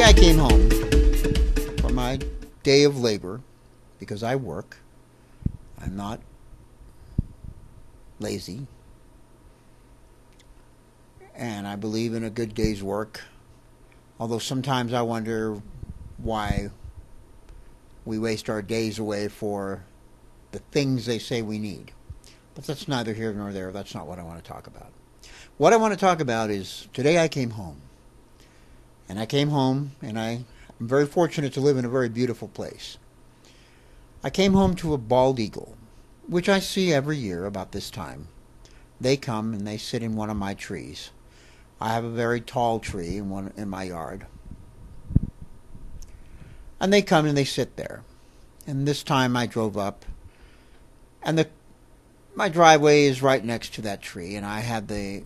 I came home from my day of labor, because I work, I'm not lazy, and I believe in a good day's work, although sometimes I wonder why we waste our days away for the things they say we need. But that's neither here nor there. That's not what I want to talk about. What I want to talk about is, today I came home. And I came home, and I'm very fortunate to live in a very beautiful place. I came home to a bald eagle, which I see every year about this time. They come and they sit in one of my trees. I have a very tall tree in my yard. And they come and they sit there. And this time I drove up, and my driveway is right next to that tree, and I had the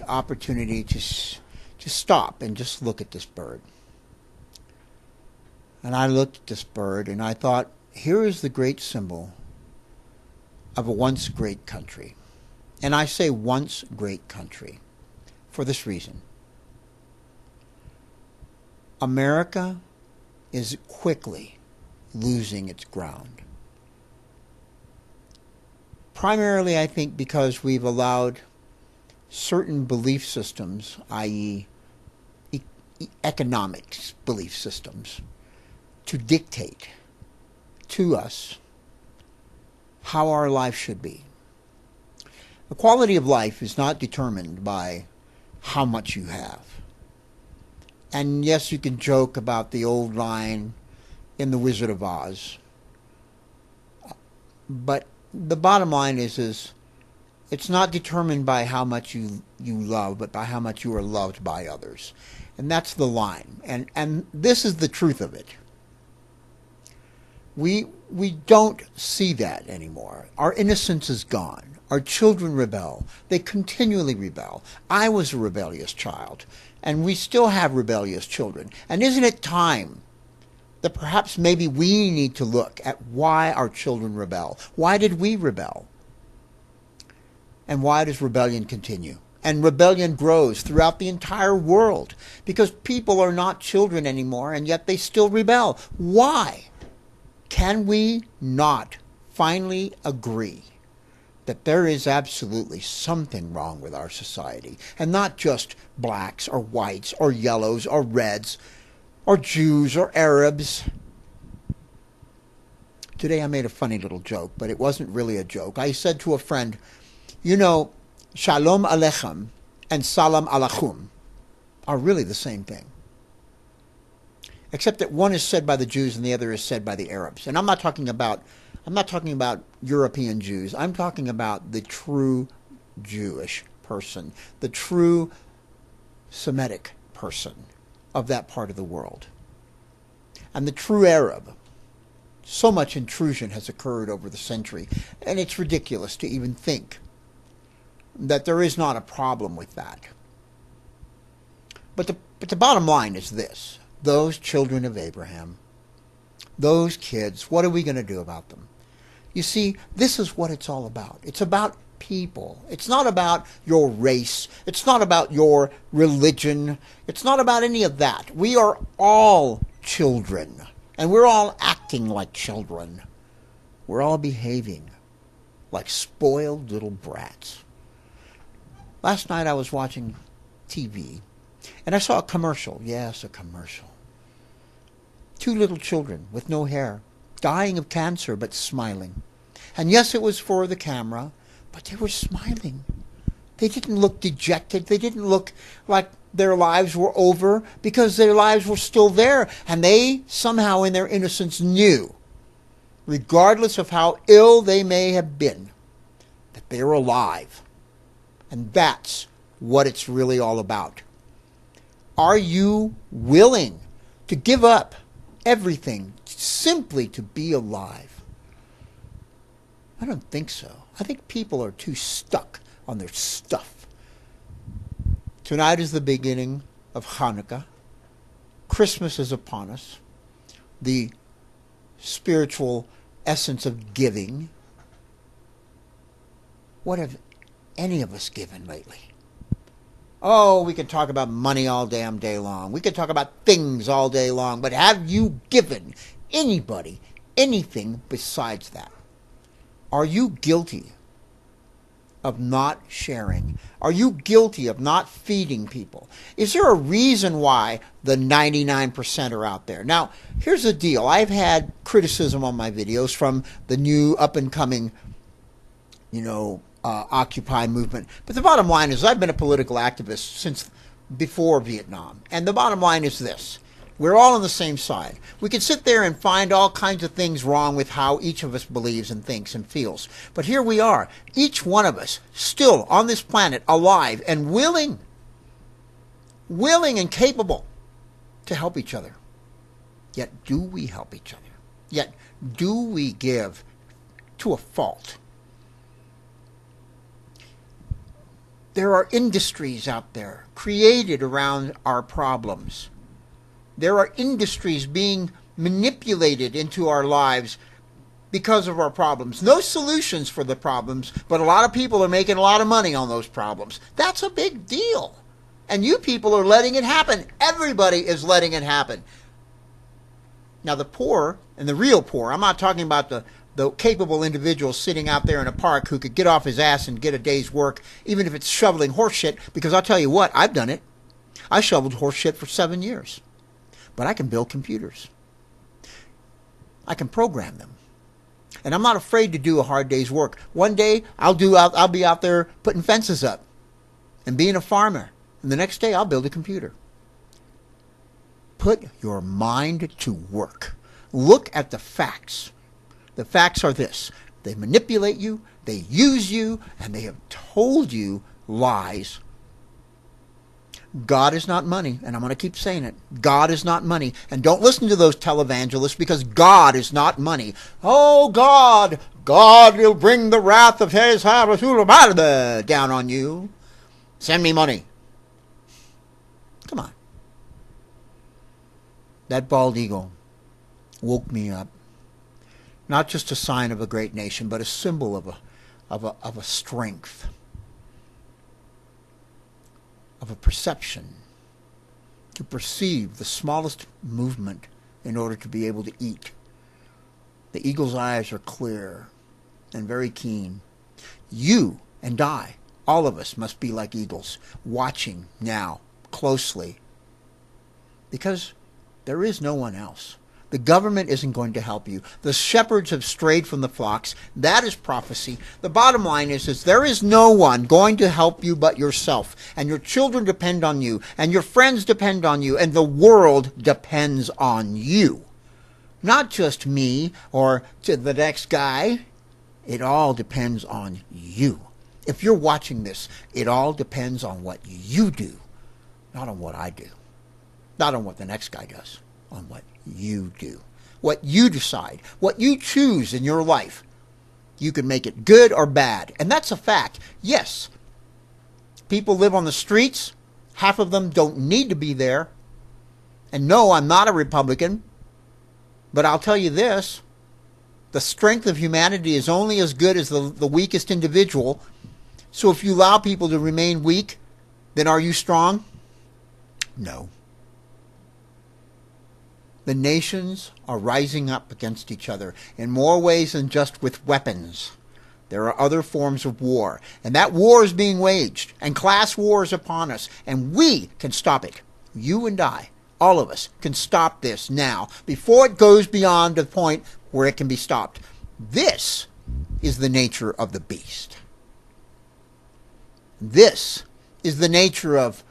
opportunity to stop and just look at this bird. And I looked at this bird and I thought, here is the great symbol of a once great country. And I say once great country for this reason. America is quickly losing its ground. Primarily, I think, because we've allowed certain belief systems, i.e., economics belief systems, to dictate to us how our life should be. The quality of life is not determined by how much you have. And yes, you can joke about the old line in The Wizard of Oz, but the bottom line is it's not determined by how much you love, but by how much you are loved by others. And that's the line. And this is the truth of it. We don't see that anymore. Our innocence is gone. Our children rebel. They continually rebel. I was a rebellious child, and we still have rebellious children. And isn't it time that perhaps maybe we need to look at why our children rebel? Why did we rebel? And why does rebellion continue? And rebellion grows throughout the entire world because people are not children anymore, and yet they still rebel. Why? Can we not finally agree that there is absolutely something wrong with our society, and not just blacks or whites or yellows or reds or Jews or Arabs? Today I made a funny little joke, but it wasn't really a joke. I said to a friend, you know, Shalom Aleichem and Salam Alaikum are really the same thing, except that one is said by the Jews and the other is said by the Arabs. And I'm not talking about European Jews. I'm talking about the true Jewish person, the true Semitic person of that part of the world, and the true Arab. So much intrusion has occurred over the century, and it's ridiculous to even think that there is not a problem with that. But the bottom line is this. Those children of Abraham, those kids, what are we going to do about them? You see, this is what it's all about. It's about people. It's not about your race. It's not about your religion. It's not about any of that. We are all children, and we're all acting like children. We're all behaving like spoiled little brats. Last night I was watching TV, and I saw a commercial. Yes, a commercial. Two little children with no hair, dying of cancer but smiling. And yes, it was for the camera, but they were smiling. They didn't look dejected. They didn't look like their lives were over, because their lives were still there. And they somehow in their innocence knew, regardless of how ill they may have been, that they were alive. And that's what it's really all about. Are you willing to give up everything simply to be alive? I don't think so. I think people are too stuck on their stuff. Tonight is the beginning of Hanukkah. Christmas is upon us. The spiritual essence of giving. What have any of us given lately? Oh, we can talk about money all damn day long. We can talk about things all day long. But have you given anybody anything besides that? Are you guilty of not sharing? Are you guilty of not feeding people? Is there a reason why the 99% are out there? Now, here's the deal. I've had criticism on my videos from the new up-and-coming, Occupy movement. But the bottom line is I've been a political activist since before Vietnam. And the bottom line is this. We're all on the same side. We can sit there and find all kinds of things wrong with how each of us believes and thinks and feels. But here we are, each one of us still on this planet, alive and willing and capable to help each other. Yet do we help each other? Yet do we give to a fault? There are industries out there created around our problems. There are industries being manipulated into our lives because of our problems. No solutions for the problems, but a lot of people are making a lot of money on those problems. That's a big deal. And you people are letting it happen. Everybody is letting it happen. Now the poor, and the real poor, I'm not talking about the capable individual sitting out there in a park who could get off his ass and get a day's work, even if it's shoveling horse shit, because I'll tell you what, I've done it. I shoveled horse shit for 7 years. But I can build computers. I can program them. And I'm not afraid to do a hard day's work. One day I'll be out there putting fences up and being a farmer. And the next day I'll build a computer. Put your mind to work. Look at the facts. The facts are this. They manipulate you, they use you, and they have told you lies. God is not money, and I'm going to keep saying it. God is not money. And don't listen to those televangelists, because God is not money. Oh, God will bring the wrath of his down on you. Send me money. Come on. That bald eagle woke me up. Not just a sign of a great nation, but a symbol of a strength, of a perception, to perceive the smallest movement in order to be able to eat. The eagle's eyes are clear and very keen. You and I, all of us, must be like eagles, watching now closely, because there is no one else. The government isn't going to help you. The shepherds have strayed from the flocks. That is prophecy. The bottom line is there is no one going to help you but yourself. And your children depend on you. And your friends depend on you. And the world depends on you. Not just me or to the next guy. It all depends on you. If you're watching this, it all depends on what you do. Not on what I do. Not on what the next guy does. On what you do, what you decide, what you choose in your life. You can make it good or bad, and that's a fact. Yes, people live on the streets. Half of them don't need to be there. And no, I'm not a Republican, but I'll tell you this. The strength of humanity is only as good as the weakest individual. So if you allow people to remain weak, then are you strong? No. The nations are rising up against each other in more ways than just with weapons. There are other forms of war, and that war is being waged, and class war is upon us, and we can stop it. You and I, all of us, can stop this now, before it goes beyond the point where it can be stopped. This is the nature of the beast. This is the nature of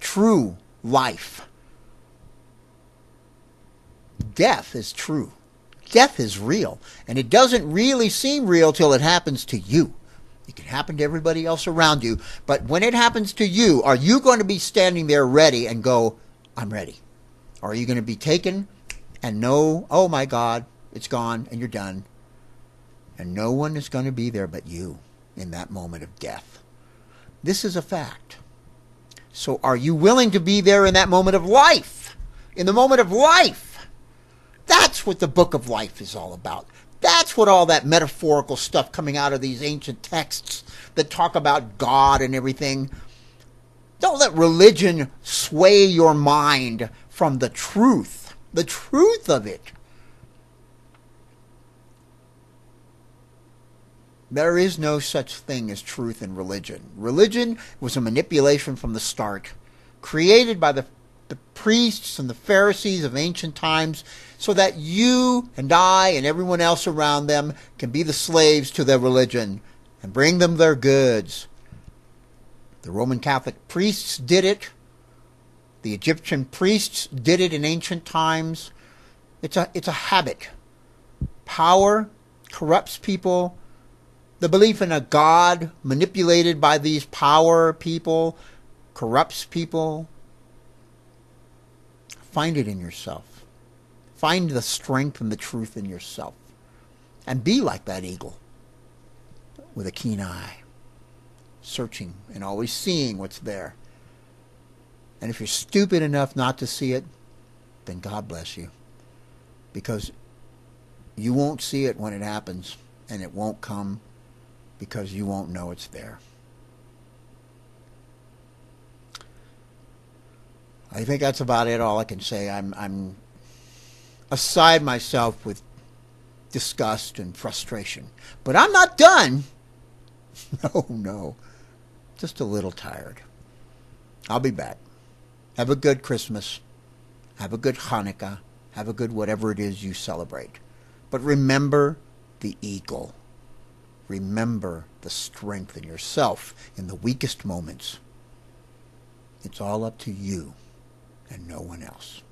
true life. Death is true. Death is real. And it doesn't really seem real till it happens to you. It can happen to everybody else around you. But when it happens to you, are you going to be standing there ready and go, I'm ready? Or are you going to be taken and know, oh my God, it's gone and you're done. And no one is going to be there but you in that moment of death. This is a fact. So are you willing to be there in that moment of life? In the moment of life? That's what the book of life is all about. That's what all that metaphorical stuff coming out of these ancient texts that talk about God and everything. Don't let religion sway your mind from the truth of it. There is no such thing as truth in religion. Religion was a manipulation from the start, created by the priests and the Pharisees of ancient times so that you and I and everyone else around them can be the slaves to their religion and bring them their goods. The Roman Catholic priests did it. The Egyptian priests did it in ancient times. It's a habit. Power corrupts people. The belief in a God manipulated by these power people corrupts people. Find it in yourself. Find the strength and the truth in yourself. And be like that eagle with a keen eye, searching and always seeing what's there. And if you're stupid enough not to see it, then God bless you. Because you won't see it when it happens, and it won't come because you won't know it's there. I think that's about it, all I can say. I'm aside myself with disgust and frustration. But I'm not done. No. Just a little tired. I'll be back. Have a good Christmas. Have a good Hanukkah. Have a good whatever it is you celebrate. But remember the eagle. Remember the strength in yourself in the weakest moments. It's all up to you and no one else.